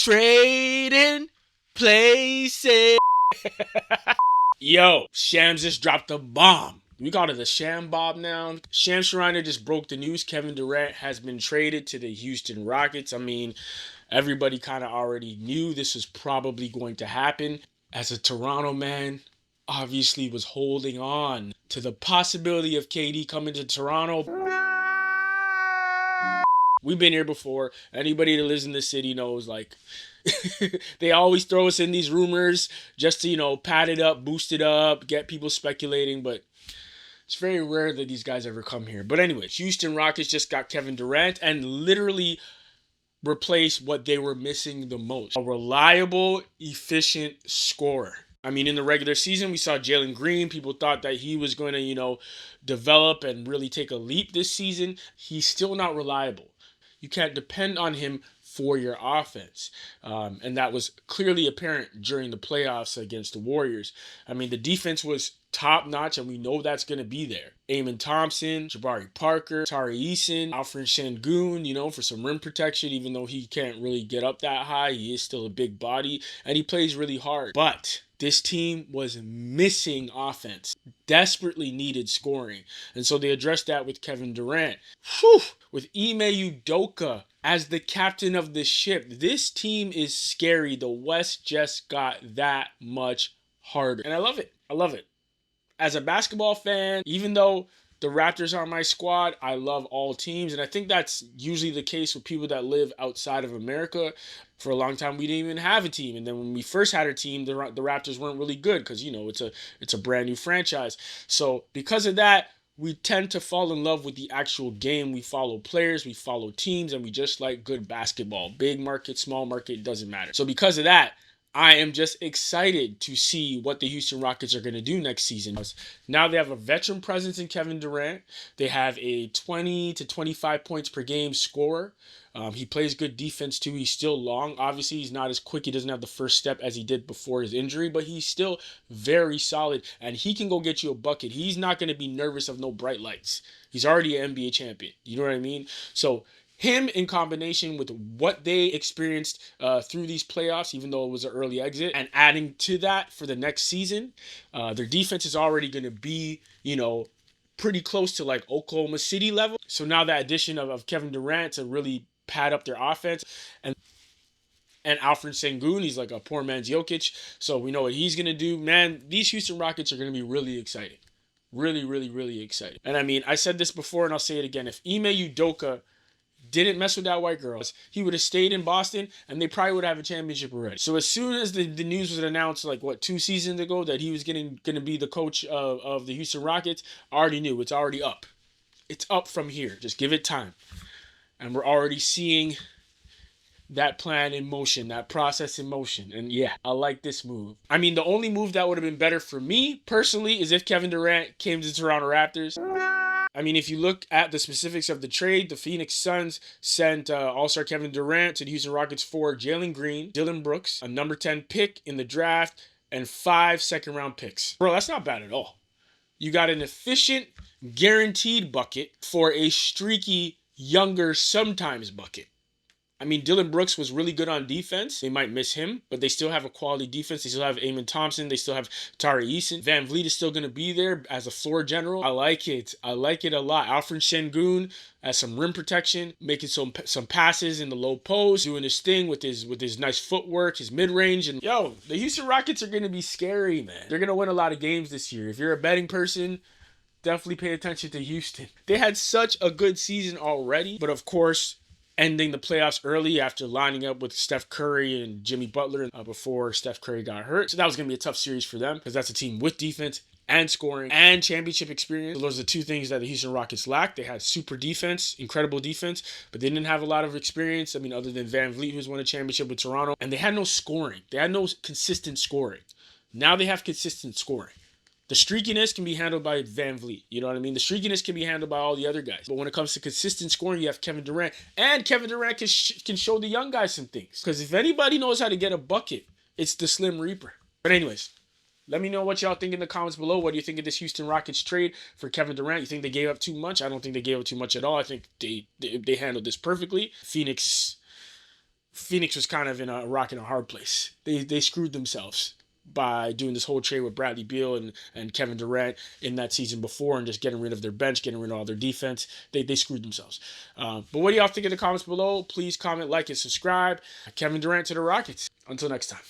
Trading places. Yo, Shams just dropped a bomb. We call it a Sham Bob now. Shams Charania just broke the news. Kevin Durant has been traded to the Houston Rockets. I mean, everybody kind of already knew this was probably going to happen. As a Toronto man, obviously was holding on to the possibility of KD coming to Toronto. We've been here before. Anybody that lives in the city knows, like, they always throw us in these rumors just to, pad it up, boost it up, get people speculating, but it's very rare that these guys ever come here. But anyway, Houston Rockets just got Kevin Durant and literally replaced what they were missing the most. A reliable, efficient scorer. I mean, in the regular season, we saw Jalen Green. People thought that he was going to, develop and really take a leap this season. He's still not reliable. You can't depend on him for your offense. And that was clearly apparent during the playoffs against the Warriors. I mean, the defense was top notch, and we know that's going to be there. Amen Thompson, Jabari Parker, Tari Eason, Alfred Sengun, for some rim protection, even though he can't really get up that high. He is still a big body, and he plays really hard. But this team was missing offense, desperately needed scoring. And so they addressed that with Kevin Durant. Whew! With Ime Udoka as the captain of the ship. This team is scary. The West just got that much harder. And I love it. I love it. As a basketball fan, even though the Raptors are my squad, I love all teams. And I think that's usually the case with people that live outside of America. For a long time, we didn't even have a team. And then when we first had a team, the Raptors weren't really good because, it's a brand new franchise. So because of that, we tend to fall in love with the actual game. We follow players, we follow teams, and we just like good basketball. Big market, small market, doesn't matter. So because of that, I am just excited to see what the Houston Rockets are going to do next season. Now they have a veteran presence in Kevin Durant. They have a 20 to 25 points per game scorer. He plays good defense too. He's still long. Obviously, he's not as quick. He doesn't have the first step as he did before his injury, but he's still very solid, and he can go get you a bucket. He's not going to be nervous of no bright lights. He's already an NBA champion. You know what I mean? So him in combination with what they experienced through these playoffs, even though it was an early exit, and adding to that for the next season, their defense is already going to be, pretty close to like Oklahoma City level. So now that addition of Kevin Durant to really pad up their offense, and Alfred Sengun, he's like a poor man's Jokic. So we know what he's going to do. Man, these Houston Rockets are going to be really exciting. Really, really, really exciting. And I mean, I said this before and I'll say it again. If Ime Udoka didn't mess with that white girl, he would have stayed in Boston and they probably would have a championship already. So as soon as the news was announced, 2 seasons ago, that he was going to be the coach of the Houston Rockets, I already knew. It's already up. It's up from here. Just give it time. And we're already seeing that plan in motion, that process in motion. And yeah, I like this move. I mean, the only move that would have been better for me personally is if Kevin Durant came to the Toronto Raptors. I mean, if you look at the specifics of the trade, the Phoenix Suns sent All-Star Kevin Durant to the Houston Rockets for Jalen Green, Dylan Brooks, a number 10 pick in the draft, and 5 second-round picks. Bro, that's not bad at all. You got an efficient, guaranteed bucket for a streaky, younger, sometimes bucket. I mean, Dylan Brooks was really good on defense. They might miss him, but they still have a quality defense. They still have Amen Thompson. They still have Tari Eason. Van Vliet is still going to be there as a floor general. I like it. I like it a lot. Alfred Sengun as some rim protection, making some passes in the low post, doing his thing with his nice footwork, his mid-range. And yo, the Houston Rockets are going to be scary, man. They're going to win a lot of games this year. If you're a betting person, definitely pay attention to Houston. They had such a good season already, but of course, ending the playoffs early after lining up with Steph Curry and Jimmy Butler before Steph Curry got hurt. So that was going to be a tough series for them because that's a team with defense and scoring and championship experience. So those are the two things that the Houston Rockets lacked. They had super defense, incredible defense, but they didn't have a lot of experience. I mean, other than Van Vliet, who's won a championship with Toronto, and they had no scoring. They had no consistent scoring. Now they have consistent scoring. The streakiness can be handled by Van Vliet. You know what I mean? The streakiness can be handled by all the other guys. But when it comes to consistent scoring, you have Kevin Durant. And Kevin Durant can show the young guys some things. Because if anybody knows how to get a bucket, it's the Slim Reaper. But anyways, let me know what y'all think in the comments below. What do you think of this Houston Rockets trade for Kevin Durant? You think they gave up too much? I don't think they gave up too much at all. I think they handled this perfectly. Phoenix Phoenix was kind of in a rock and a hard place. They screwed themselves by doing this whole trade with Bradley Beal and Kevin Durant in that season before, and just getting rid of their bench, getting rid of all their defense. They screwed themselves. But what do y'all think in the comments below? Please comment, like, and subscribe. Kevin Durant to the Rockets. Until next time.